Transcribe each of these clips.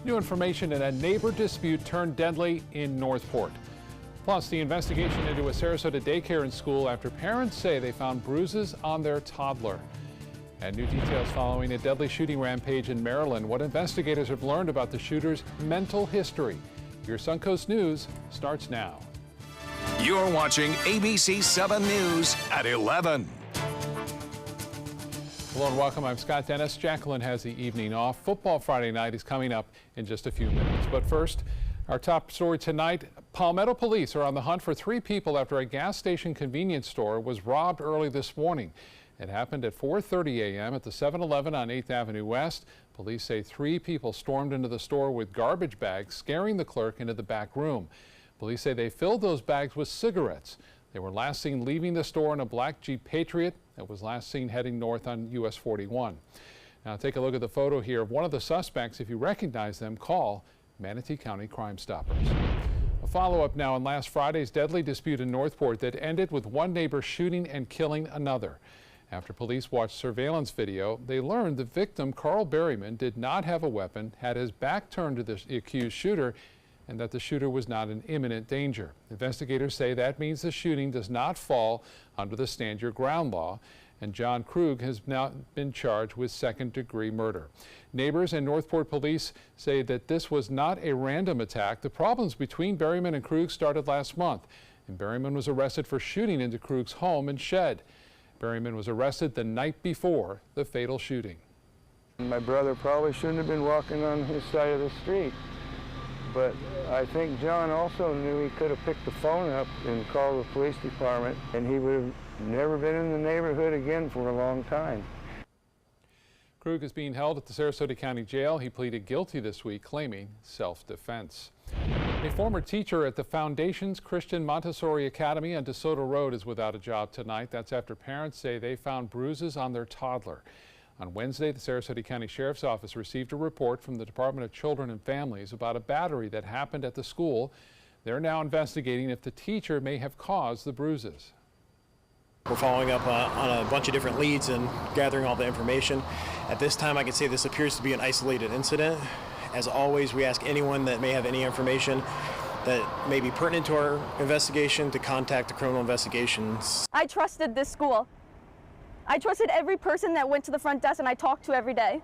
New information in a neighbor dispute turned deadly in Northport. Plus, the investigation into a Sarasota daycare and school after parents say they found bruises on their toddler. And new details following a deadly shooting rampage in Maryland. What investigators have learned about the shooter's mental history. Your Suncoast News starts now. You're watching ABC7 News at 11. Hello and welcome. I'm Scott Dennis. Jacqueline has the evening off. Football Friday night is coming up in just a few minutes. But first, our top story tonight. Palmetto police are on the hunt for 3 people after a gas station convenience store was robbed early this morning. It happened at 4:30 a.m. at the 7-Eleven on 8th Avenue West. Police say 3 people stormed into the store with garbage bags, scaring the clerk into the back room. Police say they filled those bags with cigarettes. They were last seen leaving the store in a black Jeep Patriot that was last seen heading north on US 41. Now take a look at the photo here of one of the suspects. If you recognize them, call Manatee County Crime Stoppers. A follow-up now on last Friday's deadly dispute in Northport that ended with one neighbor shooting and killing another. After police watched surveillance video, they learned the victim, Carl Berryman, did not have a weapon, had his back turned to the accused shooter, and that the shooter was not in imminent danger. Investigators say that means the shooting does not fall under the Stand Your Ground law, and John Krug has now been charged with second-degree murder. Neighbors and Northport police say that this was not a random attack. The problems between Berryman and Krug started last month, and Berryman was arrested for shooting into Krug's home and shed. Berryman was arrested the night before the fatal shooting. My brother probably shouldn't have been walking on his side of the street, but I think John also knew he could have picked the phone up and called the police department, and he would have never been in the neighborhood again for a long time. Krug is being held at the Sarasota County Jail. He pleaded guilty this week, claiming self-defense. A former teacher at the Foundation's Christian Montessori Academy on DeSoto Road is without a job tonight. That's after parents say they found bruises on their toddler. On Wednesday, the Sarasota County Sheriff's Office received a report from the Department of Children and Families about a battery that happened at the school. They're now investigating if the teacher may have caused the bruises. We're following up on a bunch of different leads and gathering all the information. At this time, I can say this appears to be an isolated incident. As always, we ask anyone that may have any information that may be pertinent to our investigation to contact the criminal investigations. I trusted this school. I trusted every person that went to the front desk and I talked to every day.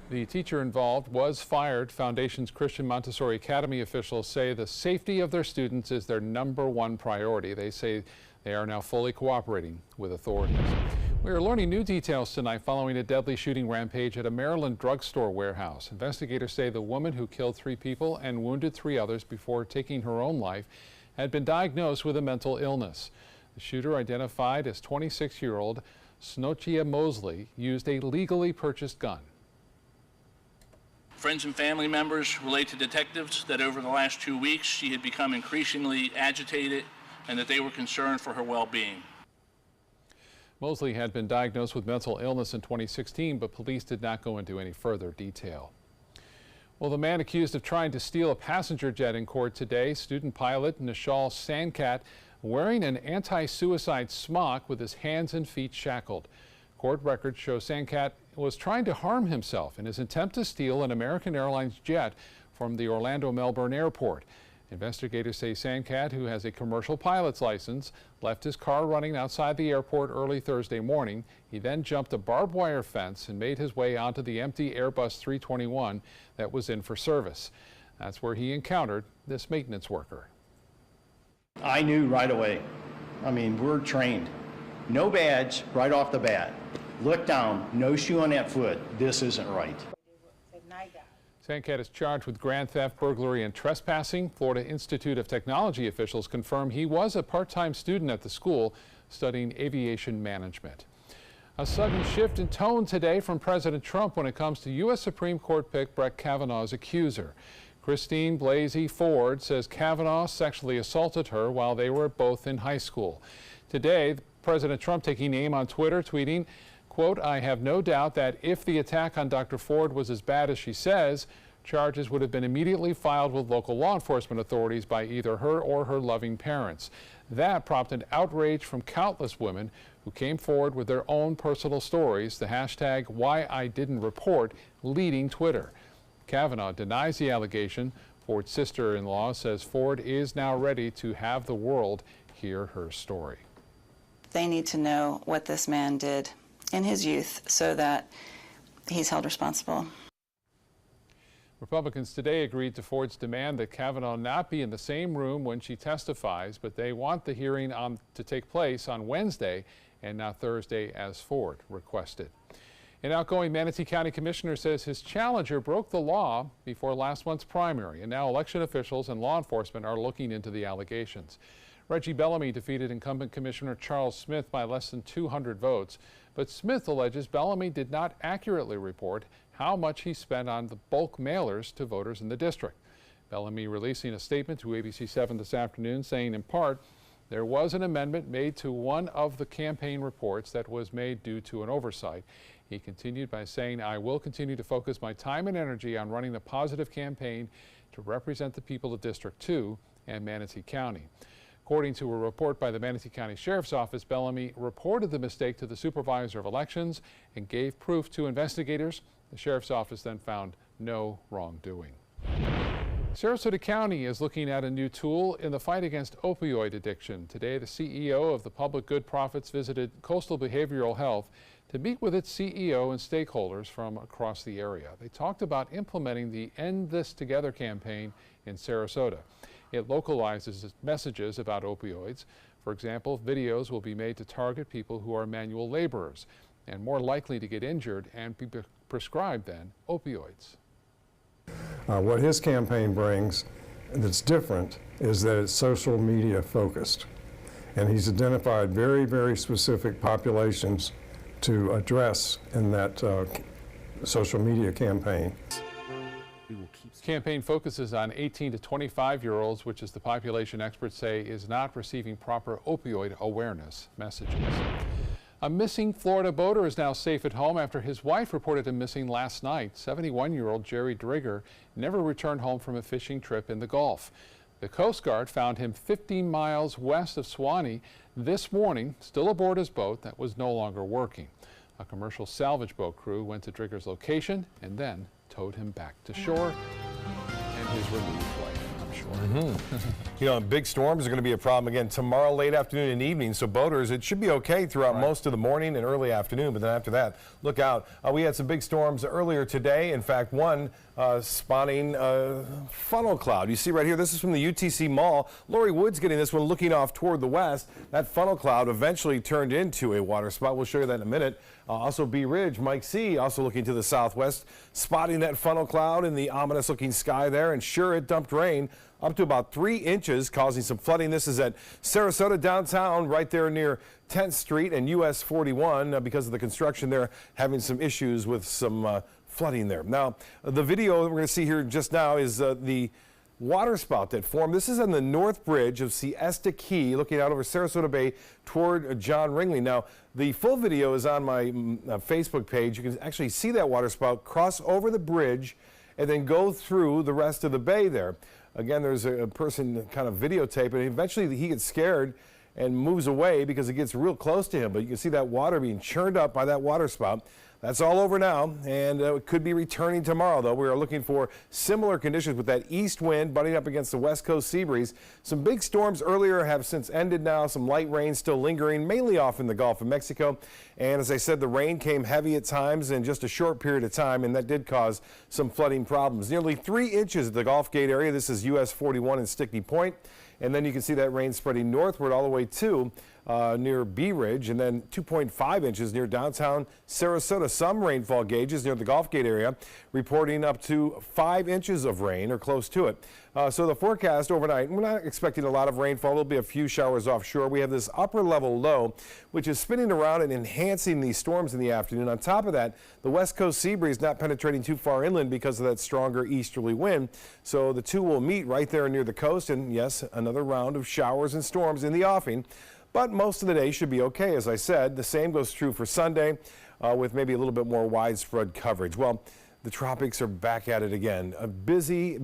The teacher involved was fired. Foundation's Christian Montessori Academy officials say the safety of their students is their #1 priority. They say they are now fully cooperating with authorities. We are learning new details tonight following a deadly shooting rampage at a Maryland drugstore warehouse. Investigators say the woman who killed 3 people and wounded 3 others before taking her own life had been diagnosed with a mental illness. The shooter, identified as 26-year-old Snochia Mosley, used a legally purchased gun. Friends and family members relate to detectives that over the last 2 weeks she had become increasingly agitated and that they were concerned for her well-being. Mosley had been diagnosed with mental illness in 2016, but police did not go into any further detail. Well, the man accused of trying to steal a passenger jet in court today, student pilot Nishal Sankat, wearing an anti-suicide smock with his hands and feet shackled. Court records show Sankat was trying to harm himself in his attempt to steal an American Airlines jet from the Orlando-Melbourne airport. Investigators say Sankat, who has a commercial pilot's license, left his car running outside the airport early Thursday morning. He then jumped a barbed wire fence and made his way onto the empty Airbus 321 that was in for service. That's where he encountered this maintenance worker. I knew right away. I mean, we're trained. No badge right off the bat. Look down, no shoe on that foot. This isn't right. Sankat is charged with grand theft, burglary, and trespassing. Florida Institute of Technology officials confirm he was a part-time student at the school studying aviation management. A sudden shift in tone today from President Trump when it comes to U.S. Supreme Court pick Brett Kavanaugh's accuser. Christine Blasey Ford says Kavanaugh sexually assaulted her while they were both in high school. Today, President Trump taking aim on Twitter, tweeting, quote, "I have no doubt that if the attack on Dr. Ford was as bad as she says, charges would have been immediately filed with local law enforcement authorities by either her or her loving parents." That prompted outrage from countless women who came forward with their own personal stories, the hashtag #WhyIDidn'tReport leading Twitter. Kavanaugh denies the allegation. Ford's sister-in-law says Ford is now ready to have the world hear her story. They need to know what this man did in his youth so that he's held responsible. Republicans today agreed to Ford's demand that Kavanaugh not be in the same room when she testifies, but they want the hearing to take place on Wednesday and not Thursday as Ford requested. An outgoing Manatee County commissioner says his challenger broke the law before last month's primary, and now election officials and law enforcement are looking into the allegations. Reggie Bellamy defeated incumbent Commissioner Charles Smith by less than 200 votes, but Smith alleges Bellamy did not accurately report how much he spent on the bulk mailers to voters in the district. Bellamy releasing a statement to ABC7 this afternoon saying, in part, there was an amendment made to one of the campaign reports that was made due to an oversight. He continued by saying, I will continue to focus my time and energy on running a positive campaign to represent the people of District 2 and Manatee County. According to a report by the Manatee County Sheriff's Office, Bellamy reported the mistake to the Supervisor of Elections and gave proof to investigators. The Sheriff's Office then found no wrongdoing. Sarasota County is looking at a new tool in the fight against opioid addiction. Today, the CEO of the Public Good Profits visited Coastal Behavioral Health to meet with its CEO and stakeholders from across the area. They talked about implementing the End This Together campaign in Sarasota. It localizes messages about opioids. For example, videos will be made to target people who are manual laborers and more likely to get injured and be prescribed then opioids. What his campaign brings that's different is that it's social media focused. And he's identified very, very specific populations to address in that social media campaign. Campaign focuses on 18 to 25-year-olds, which is the population experts say is not receiving proper opioid awareness messages. A missing Florida boater is now safe at home after his wife reported him missing last night. 71-year-old Jerry Drigger never returned home from a fishing trip in the Gulf. The Coast Guard found him 15 miles west of Suwannee this morning, still aboard his boat that was no longer working. A commercial salvage boat crew went to Drigger's location and then towed him back to shore, and his relieved wife, I'm sure. You know, big storms are going to be a problem again tomorrow late afternoon and evening, so boaters, it should be okay throughout most of the morning and early afternoon, but then after that, look out. We had some big storms earlier today. In fact, one spawning funnel cloud. You see right here, this is from the UTC Mall. Lori Wood's getting this one looking off toward the west. That funnel cloud eventually turned into a water spot. We'll show you that in a minute. Also Bee Ridge, Mike C. also looking to the southwest, spotting that funnel cloud in the ominous looking sky there, and sure, it dumped rain up to about 3 inches, causing some flooding. This is at Sarasota downtown, right there near 10th Street and US 41, because of the construction there, having some issues with some flooding there. Now, the video that we're going to see here just now is the water spout that formed. This is on the north bridge of Siesta Key, looking out over Sarasota Bay toward John Ringling. Now, the full video is on my Facebook page. You can actually see that water spout cross over the bridge and then go through the rest of the bay there. Again, there's a person kind of videotaping. Eventually, he gets scared and moves away because it gets real close to him. But you can see that water being churned up by that water spout. That's all over now, and it could be returning tomorrow, though. We are looking for similar conditions with that east wind butting up against the west coast sea breeze. Some big storms earlier have since ended now. Some light rain still lingering, mainly off in the Gulf of Mexico. And as I said, the rain came heavy at times in just a short period of time, and that did cause some flooding problems. Nearly 3 inches at the Gulf Gate area. This is US 41 and Stickney Point. And then you can see that rain spreading northward all the way to near Bee Ridge, and then 2.5 inches near downtown Sarasota. Some rainfall gauges near the Gulf Gate area reporting up to 5 inches of rain or close to it. So the forecast overnight, we're not expecting a lot of rainfall. There'll be a few showers offshore. We have this upper level low, which is spinning around and enhancing these storms in the afternoon. On top of that, the west coast sea breeze not penetrating too far inland because of that stronger easterly wind. So the two will meet right there near the coast, and yes, another round of showers and storms in the offing. But most of the day should be okay, as I said. The same goes true for Sunday with maybe a little bit more widespread coverage. Well, the tropics are back at it again. Busy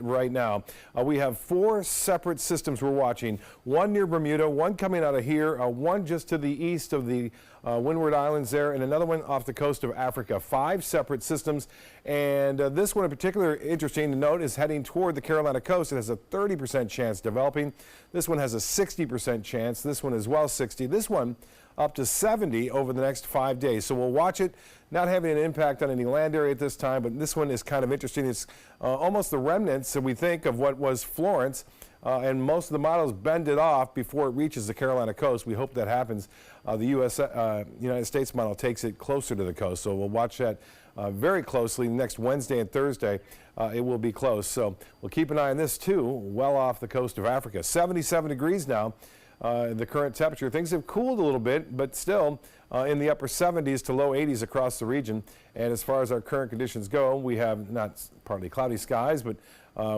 right now. We have 4 separate systems we're watching. One near Bermuda, one coming out of here, one just to the east of the Windward Islands there, and another one off the coast of Africa. 5 separate systems, and this one in particular, interesting to note, is heading toward the Carolina coast. It has a 30% chance developing. This one has a 60% chance. This one as well, 60. This one up to 70 over the next 5 days. So we'll watch it, not having an impact on any land area at this time, but this one is kind of interesting. It's almost the remnants, so we think, of what was Florence, and most of the models bend it off before it reaches the Carolina coast. We hope that happens. The United States model takes it closer to the coast, so we'll watch that very closely. Next Wednesday and Thursday, it will be close. So we'll keep an eye on this too, well off the coast of Africa. 77 degrees now. The current temperature. Things have cooled a little bit, but still in the upper 70s to low 80s across the region. And as far as our current conditions go, we have not partly cloudy skies, but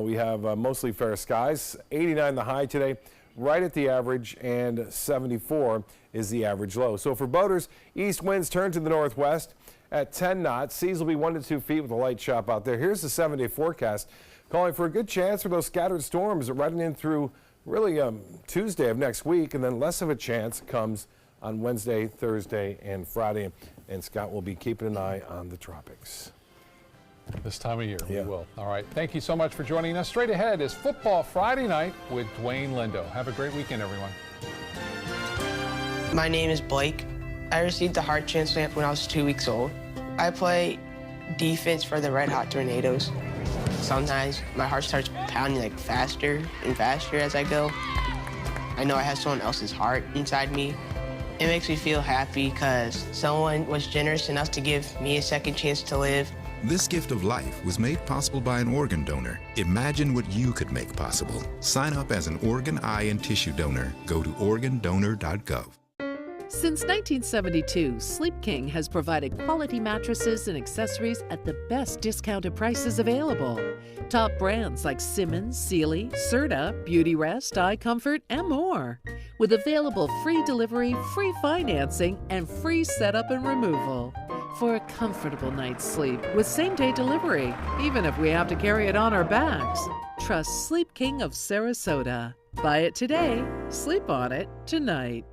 we have mostly fair skies. 89 the high today, right at the average, and 74 is the average low. So for boaters, east winds turn to the northwest at 10 knots. Seas will be 1 to 2 feet with a light chop out there. Here's the 7-day forecast, calling for a good chance for those scattered storms running in through really Tuesday of next week, and then less of a chance comes on Wednesday, Thursday, and Friday. And Scott will be keeping an eye on the tropics. This time of year, we will. All right. Thank you so much for joining us. Straight ahead is Football Friday Night with Dwayne Lindo. Have a great weekend, everyone. My name is Blake. I received a heart transplant when I was 2 weeks old. I play defense for the Red Hot Tornadoes. Sometimes my heart starts pounding like faster and faster as I go. I know I have someone else's heart inside me. It makes me feel happy because someone was generous enough to give me a second chance to live. This gift of life was made possible by an organ donor. Imagine what you could make possible. Sign up as an organ, eye, and tissue donor. Go to organdonor.gov. Since 1972, Sleep King has provided quality mattresses and accessories at the best discounted prices available. Top brands like Simmons, Sealy, Serta, Beauty Rest, Eye Comfort, and more. With available free delivery, free financing, and free setup and removal. For a comfortable night's sleep with same-day delivery, even if we have to carry it on our backs. Trust Sleep King of Sarasota. Buy it today, sleep on it tonight.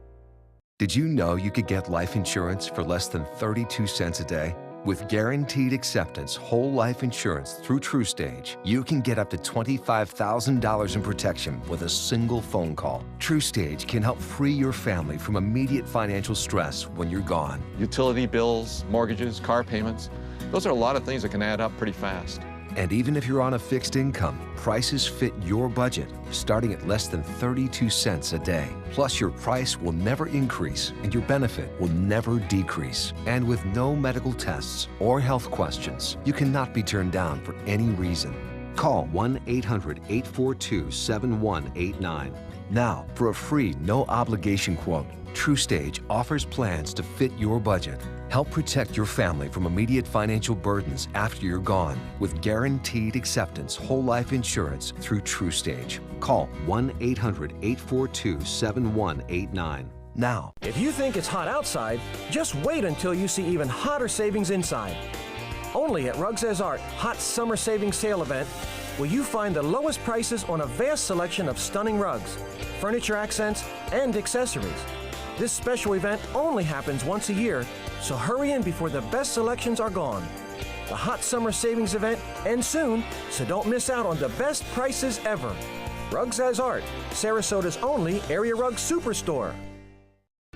Did you know you could get life insurance for less than 32 cents a day? With guaranteed acceptance whole life insurance through TruStage, you can get up to $25,000 in protection with a single phone call. TruStage can help free your family from immediate financial stress when you're gone. Utility bills, mortgages, car payments, those are a lot of things that can add up pretty fast. And even if you're on a fixed income, prices fit your budget, starting at less than 32 cents a day. Plus, your price will never increase and your benefit will never decrease. And with no medical tests or health questions, you cannot be turned down for any reason. Call 1-800-842-7189. Now, for a free, no-obligation quote, TruStage offers plans to fit your budget. Help protect your family from immediate financial burdens after you're gone with guaranteed acceptance whole life insurance through TruStage. Call 1-800-842-7189 now. If you think it's hot outside, just wait until you see even hotter savings inside. Only at Rugs As Art Hot Summer Savings Sale event will you find the lowest prices on a vast selection of stunning rugs, furniture accents, and accessories. This special event only happens once a year, so hurry in before the best selections are gone. The Hot Summer Savings event ends soon, so don't miss out on the best prices ever. Rugs As Art, Sarasota's only area rug superstore.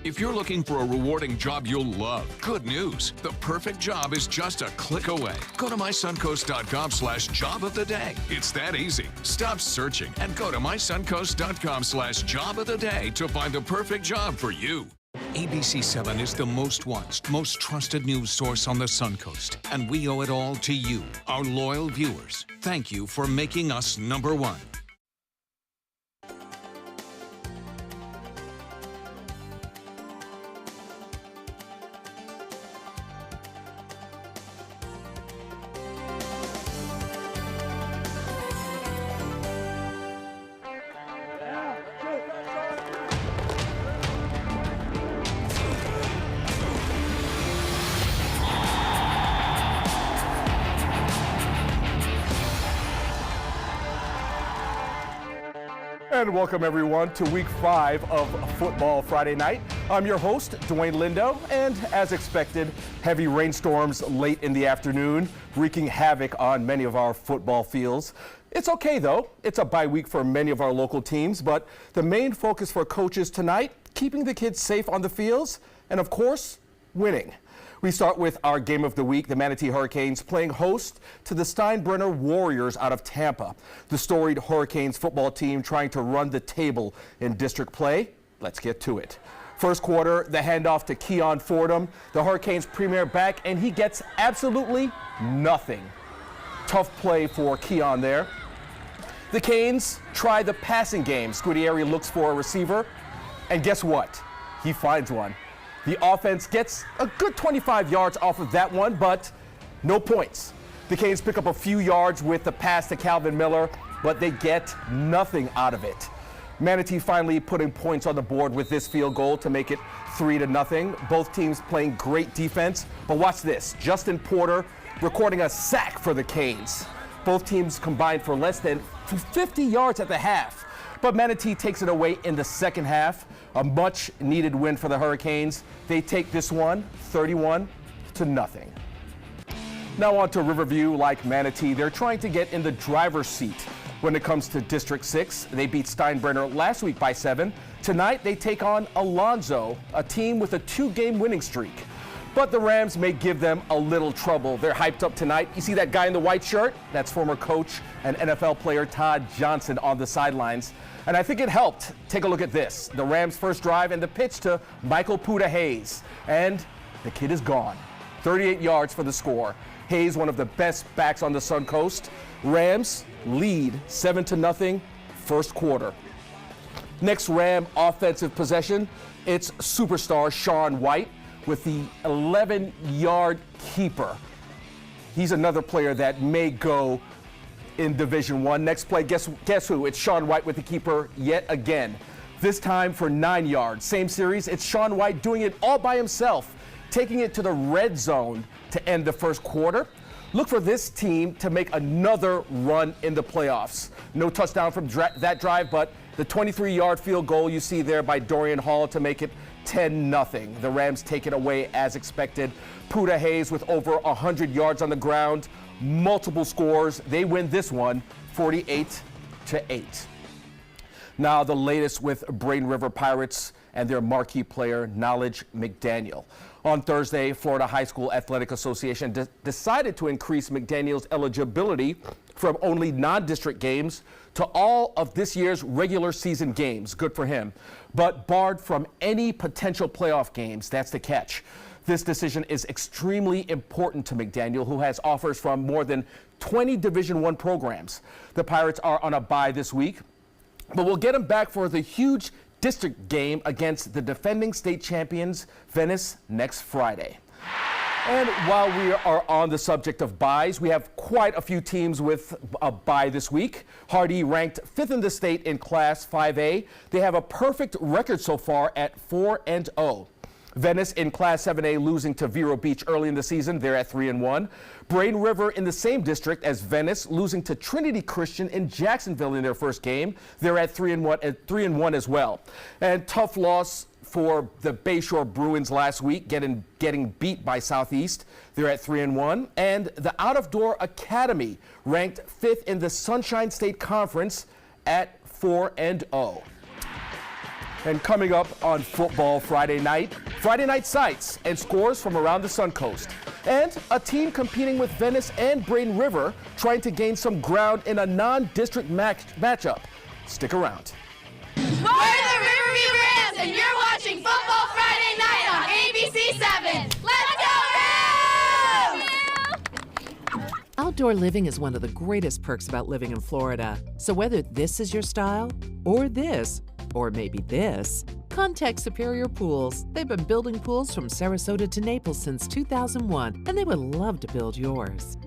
If you're looking for a rewarding job you'll love, good news. The perfect job is just a click away. Go to mysuncoast.com/job of the day. It's that easy. Stop searching and go to mysuncoast.com/job of the day to find the perfect job for you. ABC7 is the most watched, most trusted news source on the Suncoast, and we owe it all to you, our loyal viewers. Thank you for making us #1. And welcome everyone to week 5 of Football Friday Night. I'm your host, Dwayne Lindo, and as expected, heavy rainstorms late in the afternoon, wreaking havoc on many of our football fields. It's okay though, it's a bye week for many of our local teams, but the main focus for coaches tonight, keeping the kids safe on the fields, and of course, winning. We start with our game of the week, the Manatee Hurricanes playing host to the Steinbrenner Warriors out of Tampa. The storied Hurricanes football team trying to run the table in district play. Let's get to it. First quarter, the handoff to Keon Fordham, the Hurricanes' premier back, and he gets absolutely nothing. Tough play for Keon there. The Canes try the passing game. Scudieri looks for a receiver, and guess what? He finds one. The offense gets a good 25 yards off of that one, but no points. The Canes pick up a few yards with the pass to Calvin Miller, but they get nothing out of it. Manatee finally putting points on the board with this field goal to make it 3-0. Both teams playing great defense, but watch this. Justin Porter recording a sack for the Canes. Both teams combined for less than 50 yards at the half. But Manatee takes it away in the second half. A much needed win for the Hurricanes. They take this one 31-0. Now on to Riverview. Like Manatee, they're trying to get in the driver's seat when it comes to District 6. They beat Steinbrenner last week by 7. Tonight they take on Alonzo, a team with a 2-game winning streak. But the Rams may give them a little trouble. They're hyped up tonight. You see that guy in the white shirt? That's former coach and NFL player Todd Johnson on the sidelines. And I think it helped. Take a look at this. The Rams' first drive and the pitch to Michael Puda Hayes. And the kid is gone. 38 yards for the score. Hayes, one of the best backs on the Sun Coast. Rams lead 7-0, first quarter. Next Ram offensive possession, it's superstar Sean White with the 11-yard keeper. He's another player that may go in Division I. Next play, guess who? It's Sean White with the keeper yet again. This time for 9 yards. Same series, it's Sean White doing it all by himself, taking it to the red zone to end the first quarter. Look for this team to make another run in the playoffs. No touchdown from that drive, but the 23-yard field goal you see there by Dorian Hall to make it 10-0. The Rams take it away as expected. Puda Hayes with over 100 yards on the ground, multiple scores. They win this one 48-8. Now the latest with Brain River Pirates and their marquee player, Knowledge McDaniel. On Thursday, Florida High School Athletic Association decided to increase McDaniel's eligibility from only non-district games to all of this year's regular season games. Good for him. But barred from any potential playoff games. That's the catch. This decision is extremely important to McDaniel, who has offers from more than 20 Division I programs. The Pirates are on a bye this week, but we'll get him back for the huge district game against the defending state champions, Venice, next Friday. And while we are on the subject of byes, we have quite a few teams with a bye this week. Hardee ranked 5th in the state in Class 5A. They have a perfect record so far at 4-0. Venice in Class 7A losing to Vero Beach early in the season. They're at 3-1. Brain River in the same district as Venice losing to Trinity Christian in Jacksonville in their first game. They're at 3-1 as well. And tough loss for the Bayshore Bruins last week, getting beat by Southeast. They're at 3-1. And the Out of Door Academy ranked 5th in the Sunshine State Conference at 4-0. And coming up on Football Friday Night sights and scores from around the Sun Coast. And a team competing with Venice and Brain River trying to gain some ground in a non-district matchup. Stick around. We're the Riverview Rams, and you're watching Football Friday Night on ABC7. Let's go Rams! Outdoor living is one of the greatest perks about living in Florida. So whether this is your style, or this, or maybe this, contact Superior Pools. They've been building pools from Sarasota to Naples since 2001, and they would love to build yours.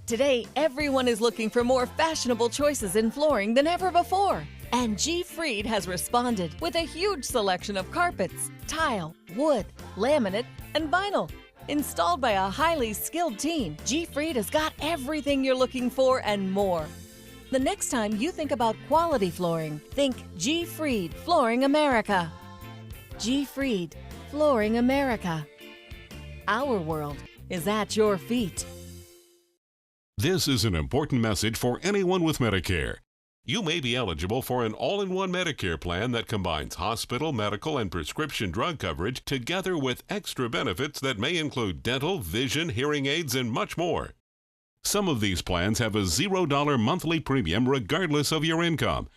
Today, everyone is looking for more fashionable choices in flooring than ever before. And G. Fried has responded with a huge selection of carpets, tile, wood, laminate, and vinyl. Installed by a highly skilled team, G. Fried has got everything you're looking for and more. The next time you think about quality flooring, think G. Fried Flooring America. G. Fried Flooring America. Our world is at your feet. This is an important message for anyone with Medicare. You may be eligible for an all-in-one Medicare plan that combines hospital, medical, and prescription drug coverage together with extra benefits that may include dental, vision, hearing aids, and much more. Some of these plans have a $0 monthly premium regardless of your income.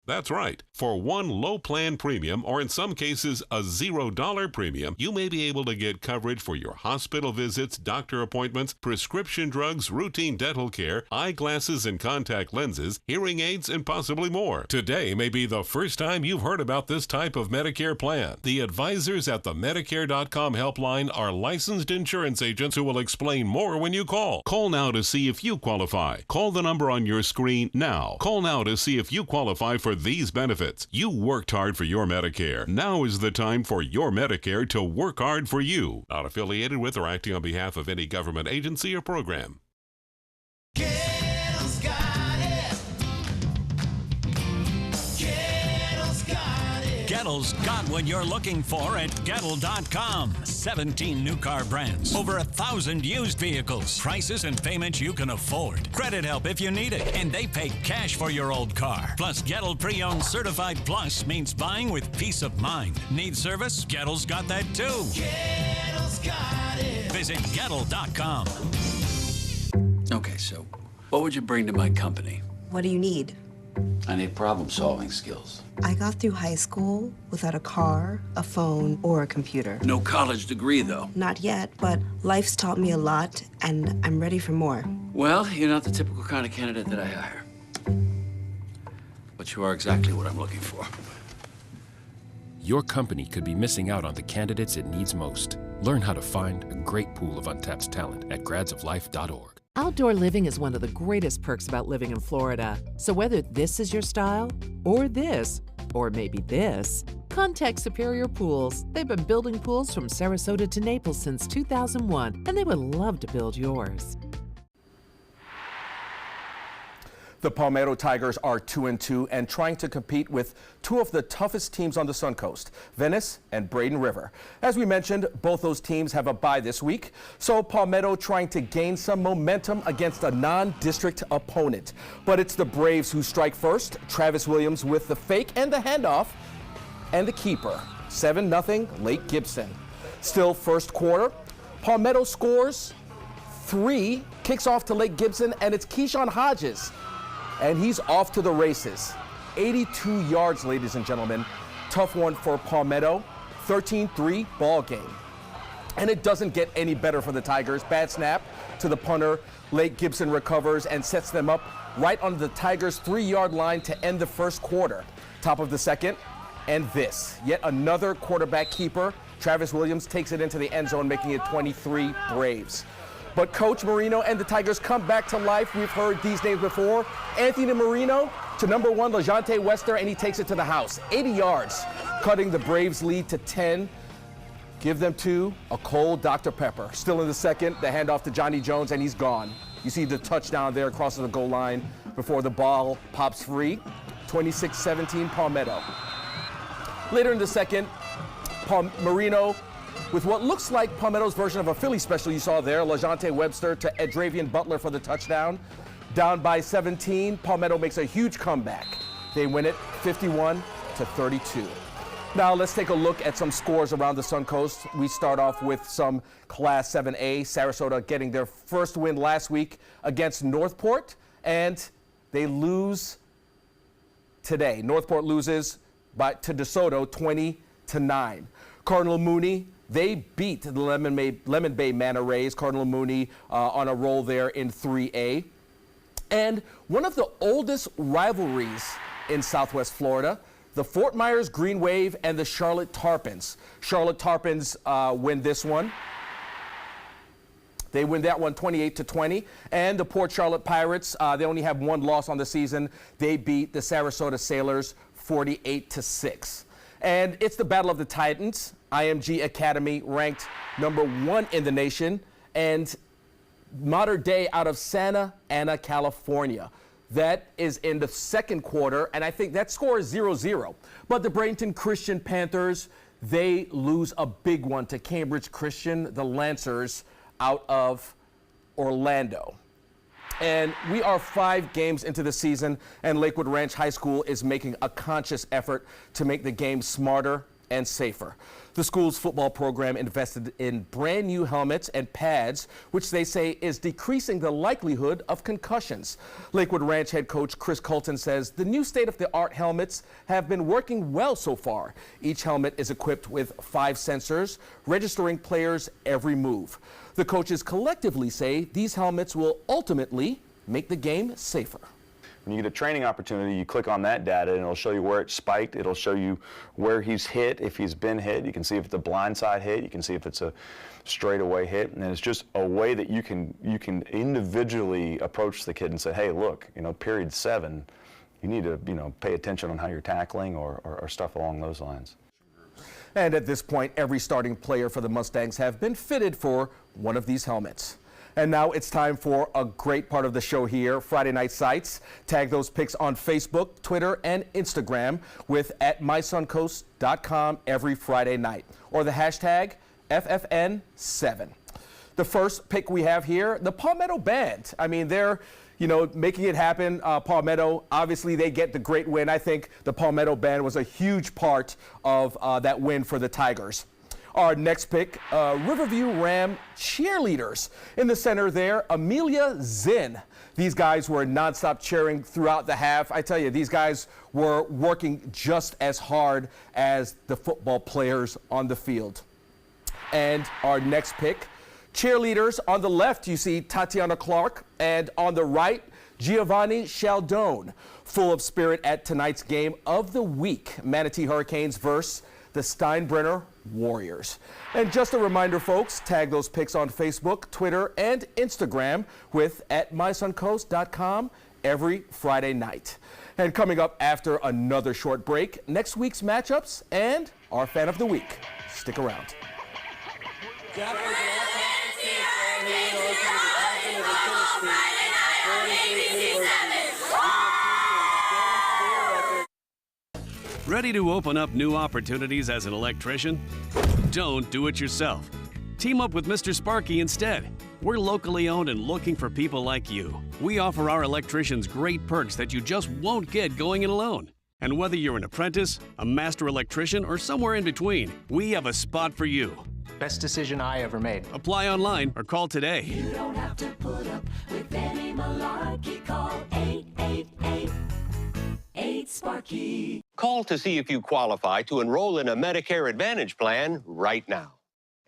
That's right. For one low plan premium, or in some cases a $0 premium, you may be able to get coverage for your hospital visits, doctor appointments, prescription drugs, routine dental care, eyeglasses and contact lenses, hearing aids, and possibly more. Today may be the first time you've heard about this type of Medicare plan. The advisors at the Medicare.com helpline are licensed insurance agents who will explain more when you call. Call now to see if you qualify. Call the number on your screen now. Call now to see if you qualify for these benefits. You worked hard for your Medicare. Now is the time for your Medicare to work hard for you. Not affiliated with or acting on behalf of any government agency or program. Gettle's got what you're looking for at Gettle.com. 17 new car brands, over 1,000 used vehicles, prices and payments you can afford. Credit help if you need it, and they pay cash for your old car. Plus, Gettle Pre-Owned Certified Plus means buying with peace of mind. Need service? Gettle's got that too. Gettle's got it. Visit Gettle.com. Okay, so what would you bring to my company? What do you need? I need problem-solving skills. I got through high school without a car, a phone, or a computer. No college degree, though. Not yet, but life's taught me a lot, and I'm ready for more. Well, you're not the typical kind of candidate that I hire. But you are exactly what I'm looking for. Your company could be missing out on the candidates it needs most. Learn how to find a great pool of untapped talent at gradsoflife.org. Outdoor living is one of the greatest perks about living in Florida. So whether this is your style, or this, or maybe this, contact Superior Pools. They've been building pools from Sarasota to Naples since 2001, and they would love to build yours. The Palmetto Tigers are 2-2 and trying to compete with two of the toughest teams on the Suncoast, Venice and Braden River. As we mentioned, both those teams have a bye this week, so Palmetto trying to gain some momentum against a non-district opponent. But it's the Braves who strike first. Travis Williams with the fake and the handoff, and the keeper. 7-0 Lake Gibson. Still first quarter. Palmetto scores 3, kicks off to Lake Gibson, and it's Keyshawn Hodges. And he's off to the races. 82 yards, ladies and gentlemen. Tough one for Palmetto. 13-3 ball game. And it doesn't get any better for the Tigers. Bad snap to the punter. Lake Gibson recovers and sets them up right on the Tigers' 3-yard line to end the first quarter. Top of the second, and this. Yet another quarterback keeper. Travis Williams takes it into the end zone, making it 23 Braves. But Coach Marino and the Tigers come back to life. We've heard these names before. Anthony Marino to number 1, LaJonte Wester, and he takes it to the house. 80 yards, cutting the Braves' lead to 10. Give them 2, a cold Dr. Pepper. Still in the second, the handoff to Johnny Jones, and he's gone. You see the touchdown there across the goal line before the ball pops free. 26-17 Palmetto. Later in the second, Marino with what looks like Palmetto's version of a Philly special you saw there. LaJonte Webster to Edravian Butler for the touchdown. Down by 17, Palmetto makes a huge comeback. They win it 51-32. Now let's take a look at some scores around the Suncoast. We start off with some Class 7A. Sarasota getting their first win last week against Northport, and they lose today. Northport loses to DeSoto 20-9. Cardinal Mooney, they beat the Lemon Bay Manta Rays. Cardinal Mooney on a roll there in 3A. And one of the oldest rivalries in Southwest Florida, the Fort Myers Green Wave and the Charlotte Tarpons. Charlotte Tarpons win this one. They win that one 28-20. And the Port Charlotte Pirates, they only have one loss on the season. They beat the Sarasota Sailors 48-6. And it's the Battle of the Titans. IMG Academy ranked number 1 in the nation, and Modern Day out of Santa Ana, California. That is in the second quarter, and I think that score is 0-0. But the Bradenton Christian Panthers, they lose a big one to Cambridge Christian, the Lancers, out of Orlando. And we are 5 games into the season, and Lakewood Ranch High School is making a conscious effort to make the game smarter and safer. The school's football program invested in brand new helmets and pads, which they say is decreasing the likelihood of concussions. Lakewood Ranch head coach Chris Colton says the new state-of-the-art helmets have been working well so far. Each helmet is equipped with 5 sensors, registering players' every move. The coaches collectively say these helmets will ultimately make the game safer. When you get a training opportunity, you click on that data and it'll show you where it's spiked. It'll show you where he's hit, if he's been hit. You can see if it's a blindside hit. You can see if it's a straightaway hit. And it's just a way that you can individually approach the kid and say, hey, look, period 7, you need to, pay attention on how you're tackling or stuff along those lines. And at this point, every starting player for the Mustangs have been fitted for one of these helmets. And now it's time for a great part of the show here, Friday Night Sights. Tag those pics on Facebook, Twitter, and Instagram with @mysuncoast.com every Friday night, or the hashtag FFN7. The first pick we have here, the Palmetto Band. I mean, they're making it happen. Palmetto, obviously they get the great win. I think the Palmetto Band was a huge part of that win for the Tigers. Our next pick, Riverview Ram cheerleaders. In the center there, Amelia Zinn. These guys were nonstop cheering throughout the half. I tell you, these guys were working just as hard as the football players on the field. And our next pick, cheerleaders. On the left, you see Tatiana Clark, and on the right, Giovanni Chaldone. Full of spirit at tonight's game of the week, Manatee Hurricanes versus the Steinbrenner Warriors. And just a reminder, folks, tag those pics on Facebook, Twitter, and Instagram with @mysuncoast.com every Friday night. And coming up after another short break, next week's matchups and our fan of the week. Stick around. Ready to open up new opportunities as an electrician? Don't do it yourself. Team up with Mr. Sparky instead. We're locally owned and looking for people like you. We offer our electricians great perks that you just won't get going it alone. And whether you're an apprentice, a master electrician, or somewhere in between, we have a spot for you. Best decision I ever made. Apply online or call today. You don't have to put up with any malarkey. Call 888-8-SPARKY. Call to see if you qualify to enroll in a Medicare Advantage plan right now.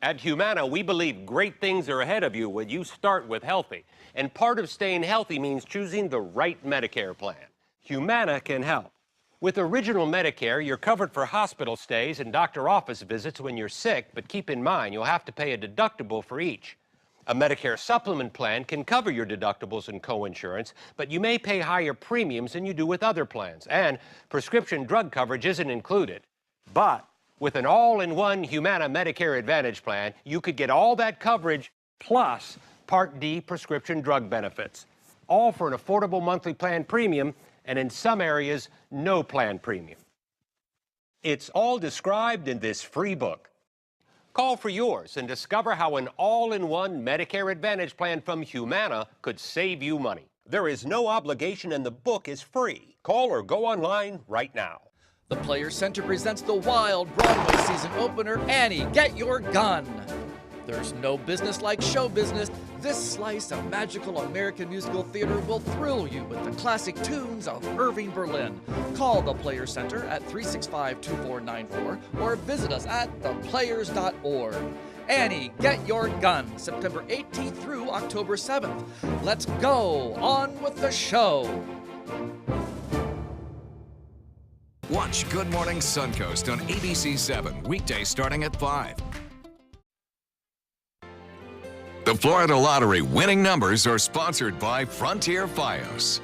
At Humana, we believe great things are ahead of you when you start with healthy. And part of staying healthy means choosing the right Medicare plan. Humana can help. With Original Medicare, you're covered for hospital stays and doctor office visits when you're sick, but keep in mind you'll have to pay a deductible for each. A Medicare supplement plan can cover your deductibles and coinsurance, but you may pay higher premiums than you do with other plans, and prescription drug coverage isn't included. But with an all-in-one Humana Medicare Advantage plan, you could get all that coverage plus Part D prescription drug benefits, all for an affordable monthly plan premium, and in some areas, no plan premium. It's all described in this free book. Call for yours and discover how an all-in-one Medicare Advantage plan from Humana could save you money. There is no obligation and the book is free. Call or go online right now. The Players Center presents the wild Broadway season opener, Annie, Get Your Gun. There's no business like show business. This slice of magical American musical theater will thrill you with the classic tunes of Irving Berlin. Call the Players Center at 365-2494 or visit us at theplayers.org. Annie, Get Your Gun, September 18th through October 7th. Let's go on with the show. Watch Good Morning Suncoast on ABC7, weekdays starting at 5. The Florida Lottery winning numbers are sponsored by Frontier Fios.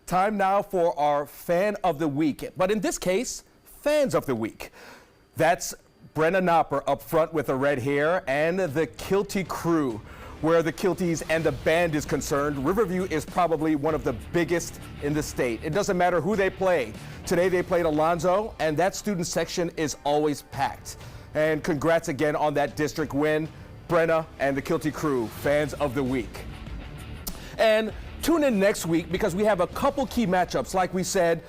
Time now for our Fan of the Week. But in this case, Fans of the Week. That's Brenna Knopper up front with the red hair and the Kilty Crew. Where the Kilties and the band is concerned, Riverview is probably one of the biggest in the state. It doesn't matter who they play. Today they played Alonzo, and that student section is always packed. And congrats again on that district win, Brenna and the Kilty Crew, Fans of the Week. And tune in next week because we have a couple key matchups. Like we said,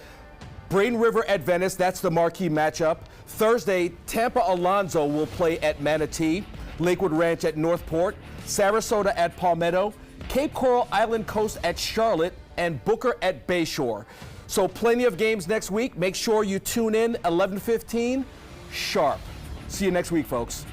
Brain River at Venice, that's the marquee matchup. Thursday, Tampa Alonzo will play at Manatee, Lakewood Ranch at Northport, Sarasota at Palmetto, Cape Coral Island Coast at Charlotte, and Booker at Bayshore. So plenty of games next week. Make sure you tune in 11:15 sharp. See you next week, folks.